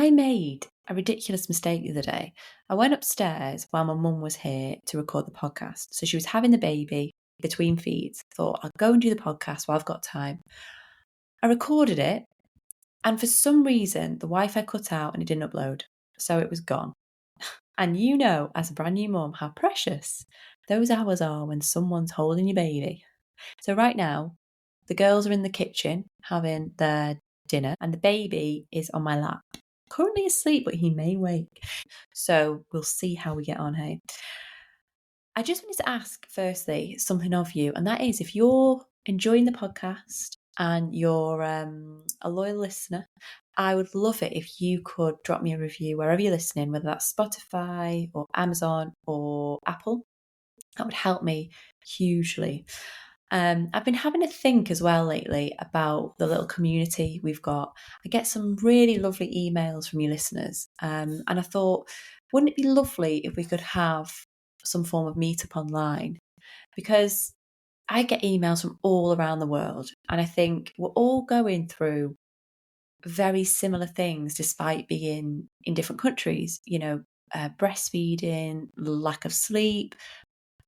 I made a ridiculous mistake the other day. I went upstairs while my mum was here to record the podcast. So she was having the baby between feeds. Thought I'll go and do the podcast while I've got time. I recorded it, and for some reason the Wi-Fi cut out and it didn't upload. So it was gone. And you know, as a brand new mum, how precious those hours are when someone's holding your baby. So right now, the girls are in the kitchen having their dinner and the baby is on my lap. Currently asleep, but he may wake. So we'll see how we get on, hey? I just wanted to ask, firstly, something of you, and that is if you're enjoying the podcast and you're a loyal listener, I would love it if you could drop me a review wherever you're listening, whether that's Spotify or Amazon or Apple. That would help me hugely. I've been having a think as well lately about the little community we've got. I get some really lovely emails from you listeners, and I thought, wouldn't it be lovely if we could have some form of meetup online? Because I get emails from all around the world, and I think we're all going through very similar things despite being in different countries. Breastfeeding, lack of sleep,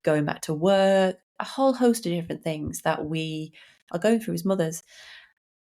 going back to work, a whole host of different things that we are going through as mothers.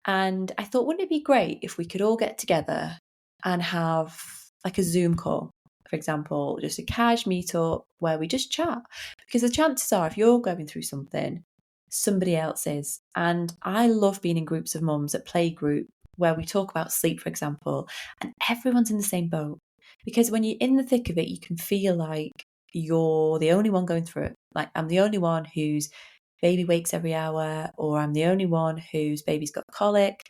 And I thought, wouldn't it be great if we could all get together and have like a Zoom call, for example, just a cash meetup where we just chat? Because the chances are, if you're going through something, somebody else is. And I love being in groups of mums at playgroup where we talk about sleep, for example, and everyone's in the same boat. Because when you're in the thick of it, you can feel like you're the only one going through it. Like, I'm the only one whose baby wakes every hour, or I'm the only one whose baby's got colic.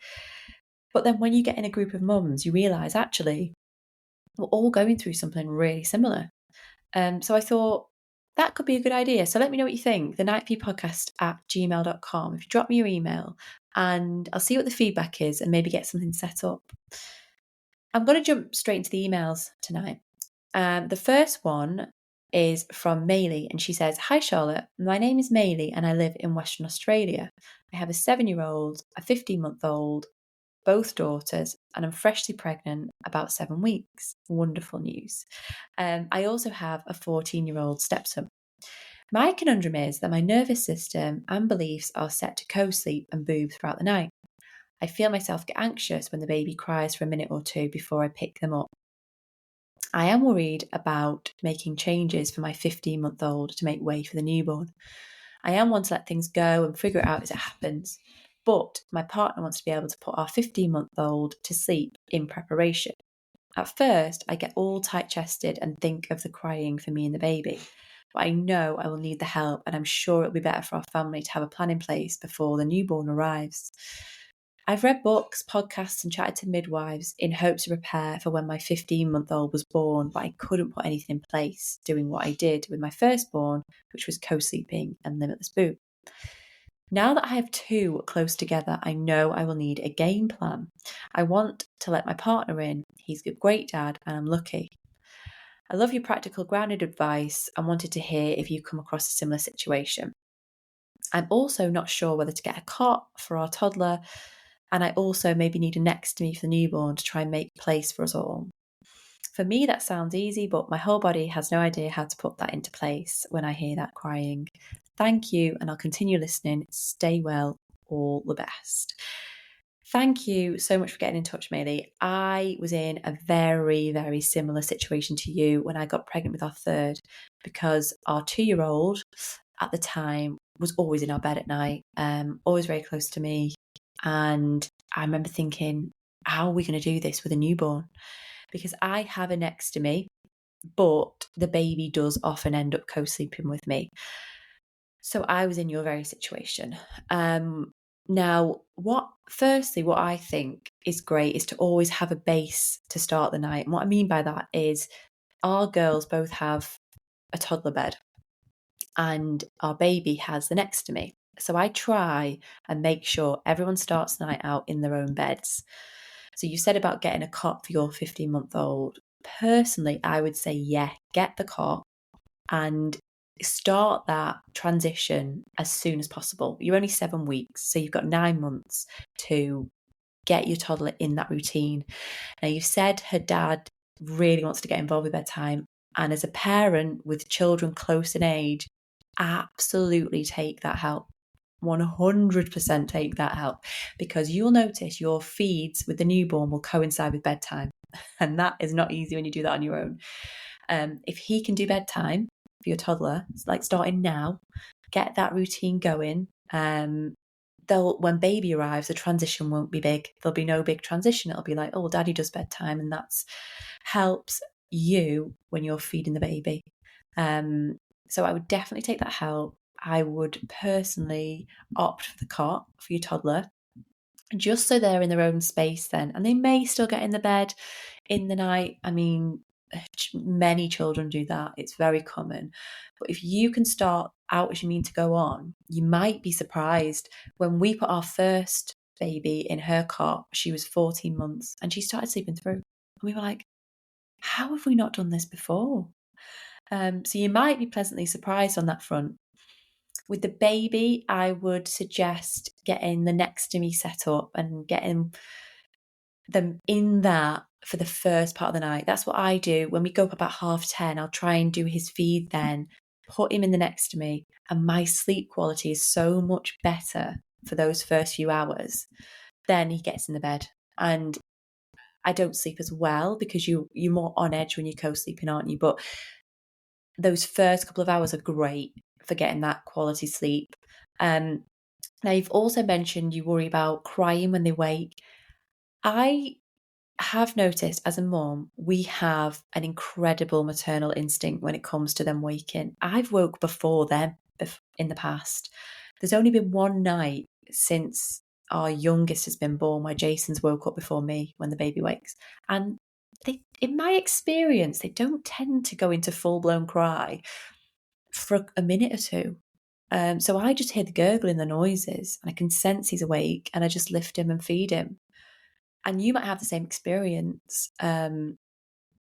But then when you get in a group of mums, you realise actually we're all going through something really similar. So I thought that could be a good idea. So let me know what you think. thenightfeedpodcast@gmail.com. If you drop me your email, and I'll see what the feedback is and maybe get something set up. I'm going to jump straight into the emails tonight. The first one is from Maylee, and she says, "Hi Charlotte, my name is Maylee and I live in Western Australia. I have a 7-year-old, a 15-month-old, both daughters, and I'm freshly pregnant, about 7 weeks. Wonderful news. I also have a 14-year-old stepson. My conundrum is that my nervous system and beliefs are set to co-sleep and boob throughout the night. I feel myself get anxious when the baby cries for a minute or two before I pick them up. I am worried about making changes for my 15-month-old to make way for the newborn. I am one to let things go and figure it out as it happens, but my partner wants to be able to put our 15-month-old to sleep in preparation. At first, I get all tight-chested and think of the crying for me and the baby, but I know I will need the help, and I'm sure it'll be better for our family to have a plan in place before the newborn arrives. I've read books, podcasts, and chatted to midwives in hopes to prepare for when my 15-month-old was born, but I couldn't put anything in place, doing what I did with my firstborn, which was co-sleeping and limitless boob. Now that I have two close together, I know I will need a game plan. I want to let my partner in. He's a great dad, and I'm lucky. I love your practical, grounded advice and wanted to hear if you come across a similar situation. I'm also not sure whether to get a cot for our toddler, and I also maybe need a next to me for the newborn to try and make place for us all. For me, that sounds easy, but my whole body has no idea how to put that into place when I hear that crying. Thank you, and I'll continue listening. Stay well. All the best." Thank you so much for getting in touch, Maylee. I was in a very, very similar situation to you when I got pregnant with our third, because our 2-year-old at the time was always in our bed at night, always very close to me. And I remember thinking, how are we going to do this with a newborn? Because I have her next to me, but the baby does often end up co-sleeping with me. So I was in your very situation. Now, what I think is great is to always have a base to start the night. And what I mean by that is our girls both have a toddler bed and our baby has the next to me. So I try and make sure everyone starts the night out in their own beds. So you said about getting a cot for your 15-month-old. Personally, I would say, yeah, get the cot and start that transition as soon as possible. You're only 7 weeks, so you've got 9 months to get your toddler in that routine. Now, you said her dad really wants to get involved with bedtime. And as a parent with children close in age, absolutely take that help. 100% take that help, because you'll notice your feeds with the newborn will coincide with bedtime. And that is not easy when you do that on your own. If he can do bedtime for your toddler, like starting now, get that routine going. When baby arrives, the transition won't be big. There'll be no big transition. It'll be like, oh, daddy does bedtime, and that's helps you when you're feeding the baby. So I would definitely take that help. I would personally opt for the cot for your toddler, just so they're in their own space then. And they may still get in the bed in the night. I mean, many children do that. It's very common. But if you can start out as you mean to go on, you might be surprised. When we put our first baby in her cot, she was 14 months and she started sleeping through. And we were like, how have we not done this before? So you might be pleasantly surprised on that front. With the baby, I would suggest getting the next to me set up and getting them in that for the first part of the night. That's what I do. When we go up about 10:30, I'll try and do his feed then, put him in the next to me, and my sleep quality is so much better for those first few hours. Then he gets in the bed, and I don't sleep as well because you're more on edge when you're co-sleeping, aren't you? But those first couple of hours are great for getting that quality sleep. Now, you've also mentioned you worry about crying when they wake. I have noticed as a mum, we have an incredible maternal instinct when it comes to them waking. I've woke before them in the past. There's only been one night since our youngest has been born where Jason's woke up before me when the baby wakes. And in my experience, they don't tend to go into full-blown cry for a minute or two. So I just hear the gurgling, the noises, and I can sense he's awake, and I just lift him and feed him. And you might have the same experience. And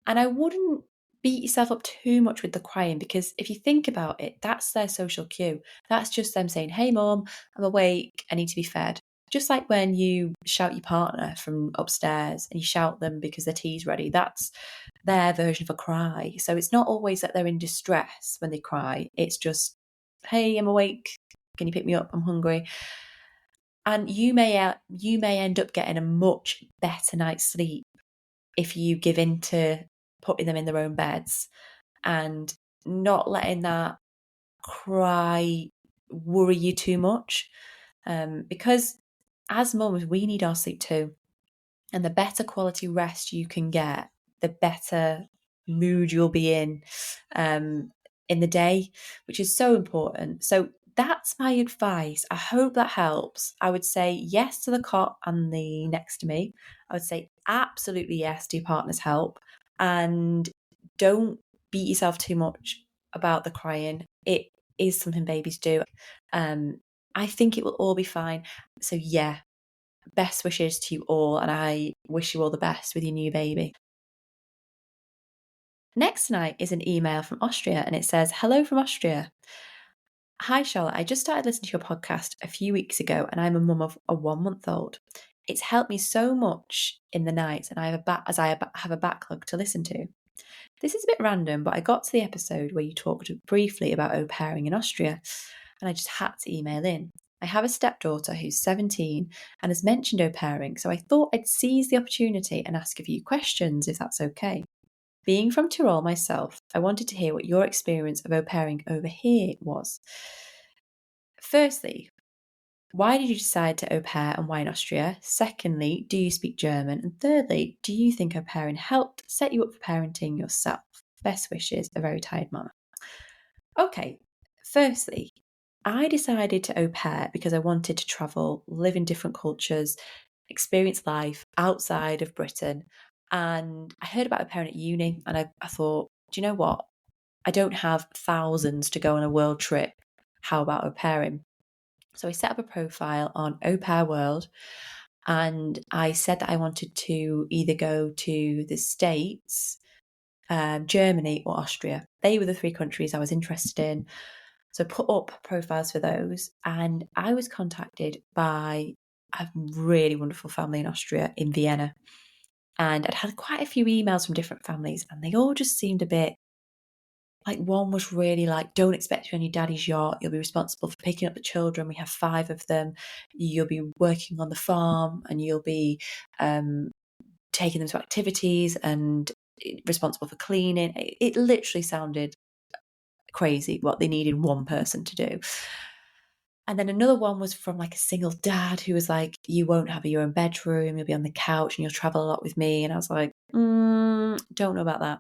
I wouldn't beat yourself up too much with the crying, because if you think about it, that's their social cue. That's just them saying, hey, mum, I'm awake, I need to be fed. Just like when you shout your partner from upstairs and you shout them because their tea's ready, that's their version of a cry. So it's not always that they're in distress when they cry. It's just, hey, I'm awake, can you pick me up? I'm hungry. And you may end up getting a much better night's sleep if you give in to putting them in their own beds and not letting that cry worry you too much. Because as mums, we need our sleep too. And the better quality rest you can get, the better mood you'll be in the day, which is so important. So that's my advice. I hope that helps. I would say yes to the cot and the next to me. I would say absolutely yes to your partner's help. And don't beat yourself too much about the crying. It is something babies do. I think it will all be fine. So yeah, best wishes to you all, and I wish you all the best with your new baby. Next tonight is an email from Austria, and it says, hello from Austria. Hi Charlotte, I just started listening to your podcast a few weeks ago, and I'm a mum of a 1-month-old. It's helped me so much in the nights, and I have a backlog to listen to. This is a bit random, but I got to the episode where you talked briefly about au pairing in Austria, and I just had to email in. I have a stepdaughter who's 17 and has mentioned au pairing, so I thought I'd seize the opportunity and ask a few questions, if that's okay. Being from Tyrol myself, I wanted to hear what your experience of au pairing over here was. Firstly, why did you decide to au pair and why in Austria? Secondly, do you speak German? And thirdly, do you think au pairing helped set you up for parenting yourself? Best wishes, a very tired mama. Okay, firstly, I decided to au pair because I wanted to travel, live in different cultures, experience life outside of Britain. And I heard about au pairing at uni, and I thought, do you know what? I don't have thousands to go on a world trip. How about au pairing? So I set up a profile on Au Pair World, and I said that I wanted to either go to the States, Germany or Austria. They were the 3 countries I was interested in. So put up profiles for those, and I was contacted by a really wonderful family in Austria, in Vienna. And I'd had quite a few emails from different families, and they all just seemed a bit like, one was really like, don't expect you on your daddy's yacht. You'll be responsible for picking up the children. We have 5 of them. You'll be working on the farm, and you'll be taking them to activities and responsible for cleaning. It literally sounded crazy what they needed one person to do. And then another one was from like a single dad who was like, you won't have your own bedroom, you'll be on the couch and you'll travel a lot with me. And I was like, don't know about that.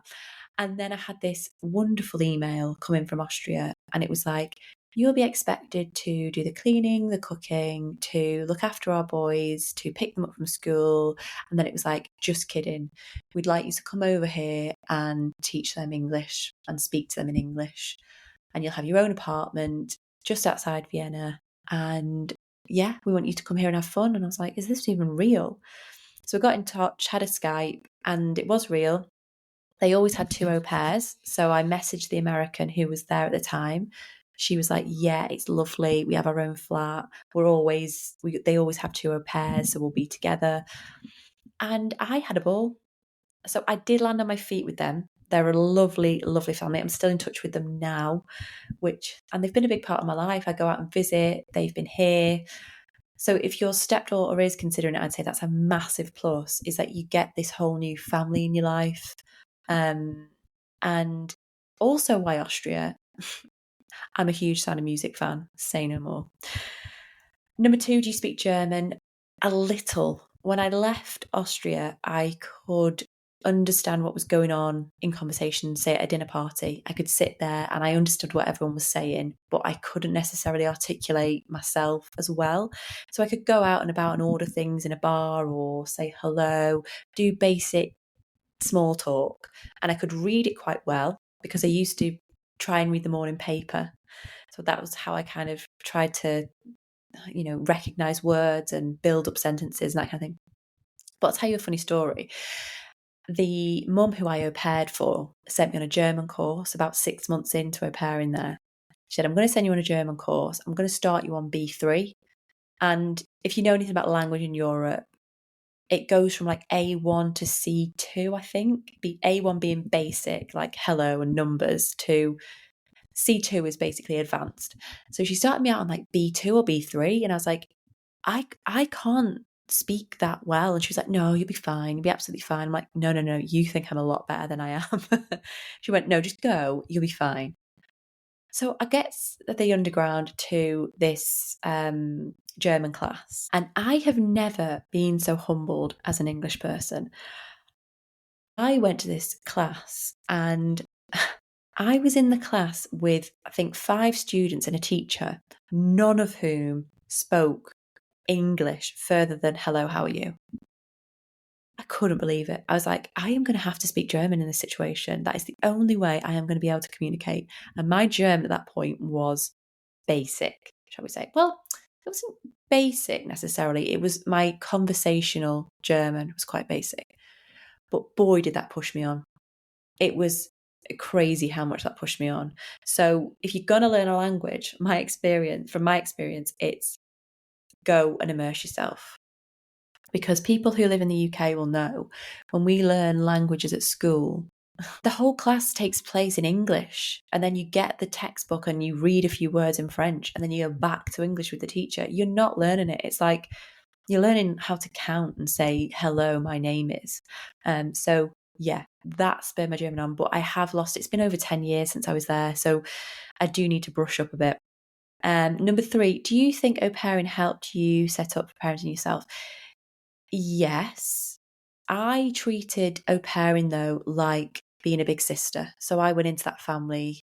And then I had this wonderful email coming from Austria, and it was like, you'll be expected to do the cleaning, the cooking, to look after our boys, to pick them up from school. And then it was like, just kidding. We'd like you to come over here and teach them English and speak to them in English. And you'll have your own apartment just outside Vienna. And yeah, we want you to come here and have fun. And I was like, is this even real? So we got in touch, had a Skype, and it was real. They always had 2 au pairs. So I messaged the American who was there at the time. She was like, yeah, it's lovely. We have our own flat. They always have 2 au pairs, so we'll be together. And I had a ball. So I did land on my feet with them. They're a lovely, lovely family. I'm still in touch with them now, and they've been a big part of my life. I go out and visit. They've been here. So if your stepdaughter is considering it, I'd say that's a massive plus, is that you get this whole new family in your life. And also why Austria. I'm a huge Sound of Music fan. Say no more. Number 2, do you speak German? A little. When I left Austria, I could understand what was going on in conversation, say at a dinner party. I could sit there and I understood what everyone was saying, but I couldn't necessarily articulate myself as well. So I could go out and about and order things in a bar or say hello, do basic small talk, and I could read it quite well because I used to try and read the morning paper. So that was how I kind of tried to, recognize words and build up sentences and that kind of thing. But I'll tell you a funny story. The mum who I au paired for sent me on a German course about 6 months into au pairing there. She said, I'm going to send you on a German course. I'm going to start you on B3. And if you know anything about language in Europe, it goes from like A1 to C2, I think. A1 being basic, like hello and numbers, to C2 is basically advanced. So she started me out on like B2 or B3, and I was like, I can't speak that well. And she was like, no, you'll be fine. You'll be absolutely fine. I'm like, no, you think I'm a lot better than I am. She went, no, just go. You'll be fine. So I get the underground to this German class, and I have never been so humbled as an English person. I went to this class, and I was in the class with, I think, 5 students and a teacher, none of whom spoke English further than hello, how are you? I couldn't believe it. I was like, I am going to have to speak German in this situation. That is the only way I am going to be able to communicate. And my German at that point was basic, shall we say. Well, it wasn't basic necessarily. It was my conversational German was quite basic. But boy, did that push me on. It was crazy how much that pushed me on. So if you're going to learn a language, from my experience, it's go and immerse yourself. Because people who live in the UK will know when we learn languages at school, the whole class takes place in English, and then you get the textbook and you read a few words in French, and then you go back to English with the teacher. You're not learning it. It's like you're learning how to count and say, hello, my name is. So yeah, that's been my German on, but I have lost, it's been over 10 years since I was there. So I do need to brush up a bit. Number 3, do you think au pairing helped you set up for parenting yourself? Yes. I treated au pairing though like being a big sister. So I went into that family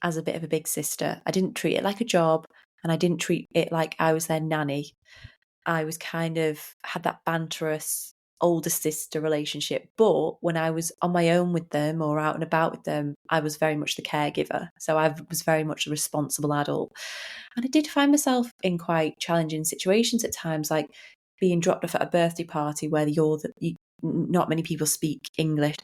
as a bit of a big sister. I didn't treat it like a job, and I didn't treat it like I was their nanny. I was kind of had that banterous older sister relationship. But when I was on my own with them or out and about with them, I was very much the caregiver. So I was very much a responsible adult. And I did find myself in quite challenging situations at times, like being dropped off at a birthday party where not many people speak English.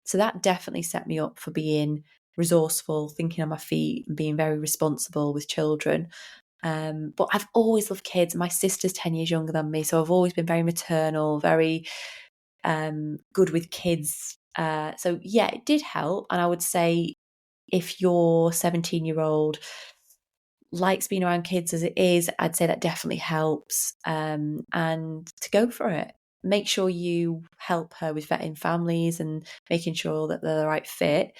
So that definitely set me up for being resourceful, thinking on my feet, and being very responsible with children. But I've always loved kids. My sister's 10 years younger than me, so I've always been very maternal, very good with kids. So yeah, it did help. And I would say if your 17-year-old likes being around kids as it is, I'd say that definitely helps. And to go for it. Make sure you help her with vetting families and making sure that they're the right fit.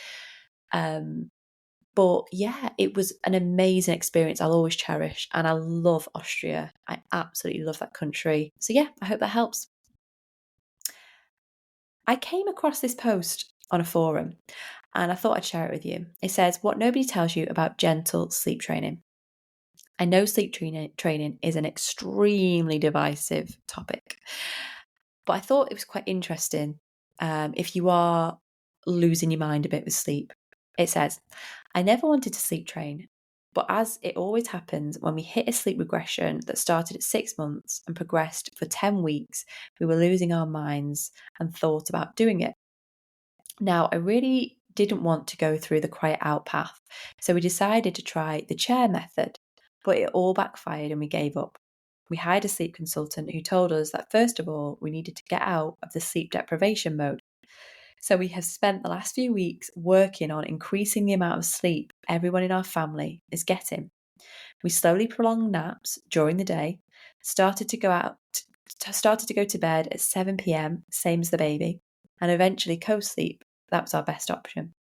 But yeah, it was an amazing experience I'll always cherish. And I love Austria. I absolutely love that country. So yeah, I hope that helps. I came across this post on a forum and I thought I'd share it with you. It says, what nobody tells you about gentle sleep training. I know sleep training is an extremely divisive topic, but I thought it was quite interesting if you are losing your mind a bit with sleep. It says, I never wanted to sleep train, but as it always happens, when we hit a sleep regression that started at 6 months and progressed for 10 weeks, we were losing our minds and thought about doing it. Now, I really didn't want to go through the quiet out path, so we decided to try the chair method, but it all backfired and we gave up. We hired a sleep consultant who told us that first of all, we needed to get out of the sleep deprivation mode. So we have spent the last few weeks working on increasing the amount of sleep everyone in our family is getting. We slowly prolonged naps during the day, started to go to bed at 7 p.m, same as the baby, and eventually co-sleep. That was our best option.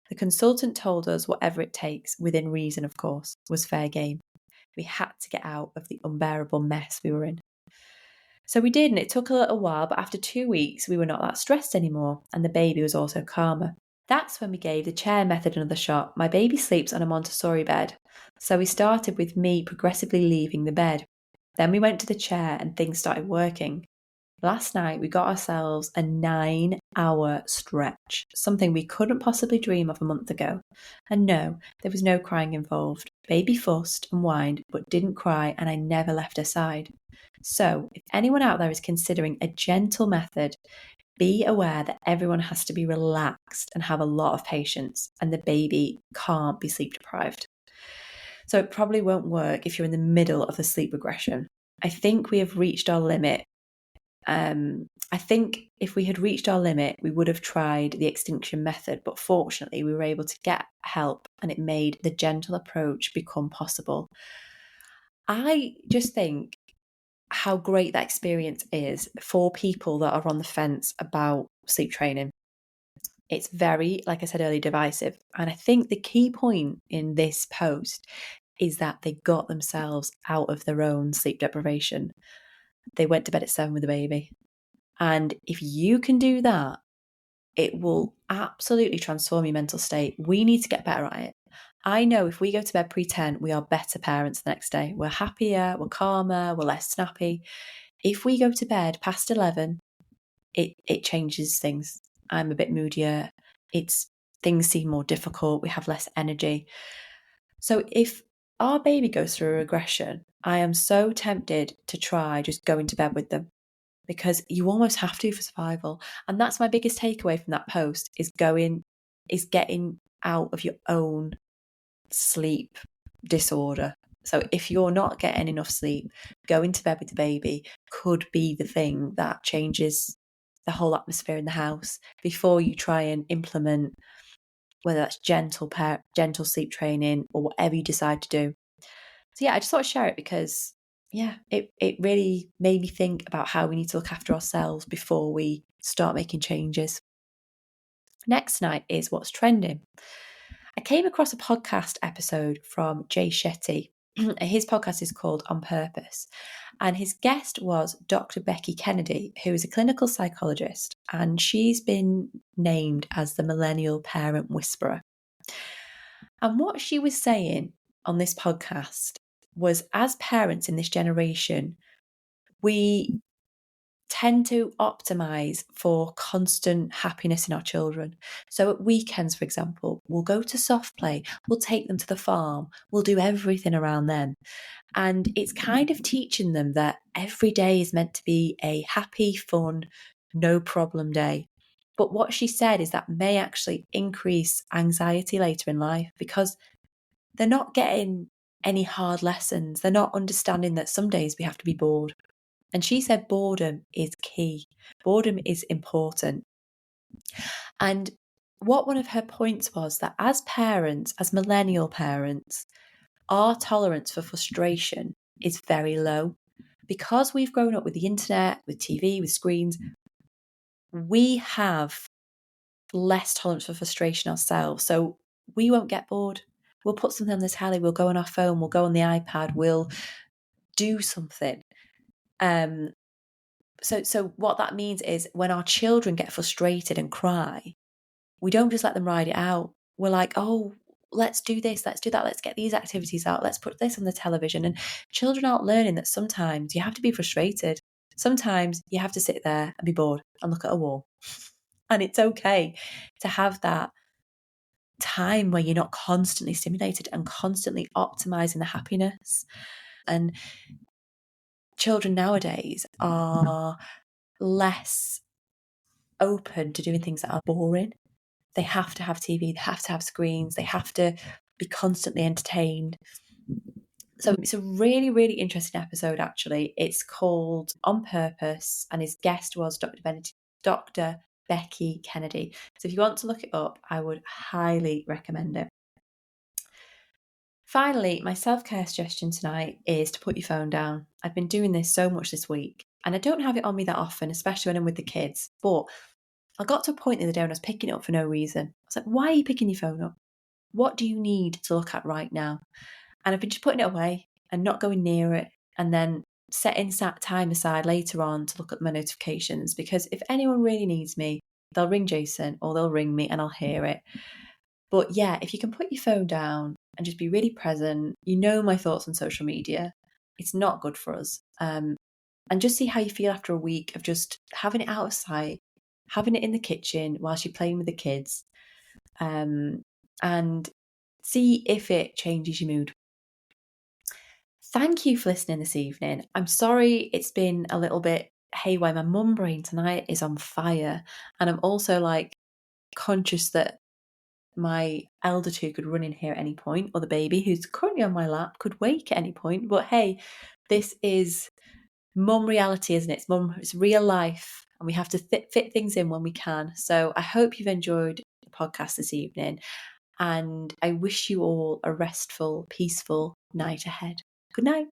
The consultant told us whatever it takes, within reason of course, was fair game. We had to get out of the unbearable mess we were in. So we did, and it took a little while, but after 2 weeks, we were not that stressed anymore, and the baby was also calmer. That's when we gave the chair method another shot. My baby sleeps on a Montessori bed, so we started with me progressively leaving the bed. Then we went to the chair and things started working. Last night, we got ourselves a 9-hour stretch, something we couldn't possibly dream of a month ago. And no, there was no crying involved. Baby fussed and whined, but didn't cry, and I never left her side. So, if anyone out there is considering a gentle method, be aware that everyone has to be relaxed and have a lot of patience, and the baby can't be sleep deprived. So, it probably won't work if you're in the middle of the sleep regression. I think we have reached our limit. I think if we had reached our limit, we would have tried the extinction method, but fortunately, we were able to get help and it made the gentle approach become possible. I just think how great that experience is for people that are on the fence about sleep training. It's very, like I said earlier, divisive. And I think the key point in this post is that they got themselves out of their own sleep deprivation. They went to bed at 7 with a baby. And if you can do that, it will absolutely transform your mental state. We need to get better at it. I know if we go to bed pre-10, we are better parents the next day. We're happier, we're calmer, we're less snappy. If we go to bed past 11, it changes things. I'm a bit moodier. Things seem more difficult. We have less energy. So if our baby goes through a regression, I am so tempted to try just going to bed with them, because you almost have to for survival. And that's my biggest takeaway from that post is getting out of your own sleep disorder. So if you're not getting enough sleep, going to bed with the baby could be the thing that changes the whole atmosphere in the house before you try and implement, whether that's gentle sleep training or whatever you decide to do. So yeah, I just thought I'd share it because it really made me think about how we need to look after ourselves before we start making changes. Next tonight is what's trending. I came across a podcast episode from Jay Shetty. His podcast is called On Purpose. And his guest was Dr. Becky Kennedy, who is a clinical psychologist, and she's been named as the Millennial Parent Whisperer. And what she was saying on this podcast was, as parents in this generation, we tend to optimize for constant happiness in our children. So at weekends, for example, we'll go to soft play, we'll take them to the farm, we'll do everything around them. And it's kind of teaching them that every day is meant to be a happy, fun, no problem day. But what she said is that may actually increase anxiety later in life because they're not getting any hard lessons. They're not understanding that some days we have to be bored. And she said boredom is key. Boredom is important. And what one of her points was that as parents, as millennial parents, our tolerance for frustration is very low. Because we've grown up with the internet, with TV, with screens, we have less tolerance for frustration ourselves. So we won't get bored. We'll put something on the telly, we'll go on our phone, we'll go on the iPad, we'll do something. So what that means is when our children get frustrated and cry, we don't just let them ride it out. We're like, oh, let's do this, let's do that, let's get these activities out, let's put this on the television. And children aren't learning that sometimes you have to be frustrated. Sometimes you have to sit there and be bored and look at a wall. And it's okay to have that time where you're not constantly stimulated and constantly optimizing the happiness. And children nowadays are less open to doing things that are boring. They have to have TV, they have to have screens, they have to be constantly entertained. So it's a really, really interesting episode, actually. It's called On Purpose, and his guest was Dr. Becky Kennedy. So if you want to look it up, I would highly recommend it. Finally, my self-care suggestion tonight is to put your phone down. I've been doing this so much this week, and I don't have it on me that often, especially when I'm with the kids. But I got to a point the other day when I was picking it up for no reason. I was like, why are you picking your phone up? What do you need to look at right now? And I've been just putting it away and not going near it, and then setting time aside later on to look at my notifications, because if anyone really needs me, they'll ring Jason or they'll ring me and I'll hear it. But yeah, if you can put your phone down and just be really present, you know my thoughts on social media. It's not good for us. And just see how you feel after a week of just having it out of sight, having it in the kitchen whilst you're playing with the kids, and see if it changes your mood. Thank you for listening this evening. I'm sorry it's been a little bit haywire. My mum brain tonight is on fire. And I'm also like conscious that my elder two could run in here at any point, or the baby who's currently on my lap could wake at any point. But hey, this is mum reality, isn't it? It's real life, and we have to fit things in when we can. So I hope you've enjoyed the podcast this evening, and I wish you all a restful, peaceful night ahead. Good night.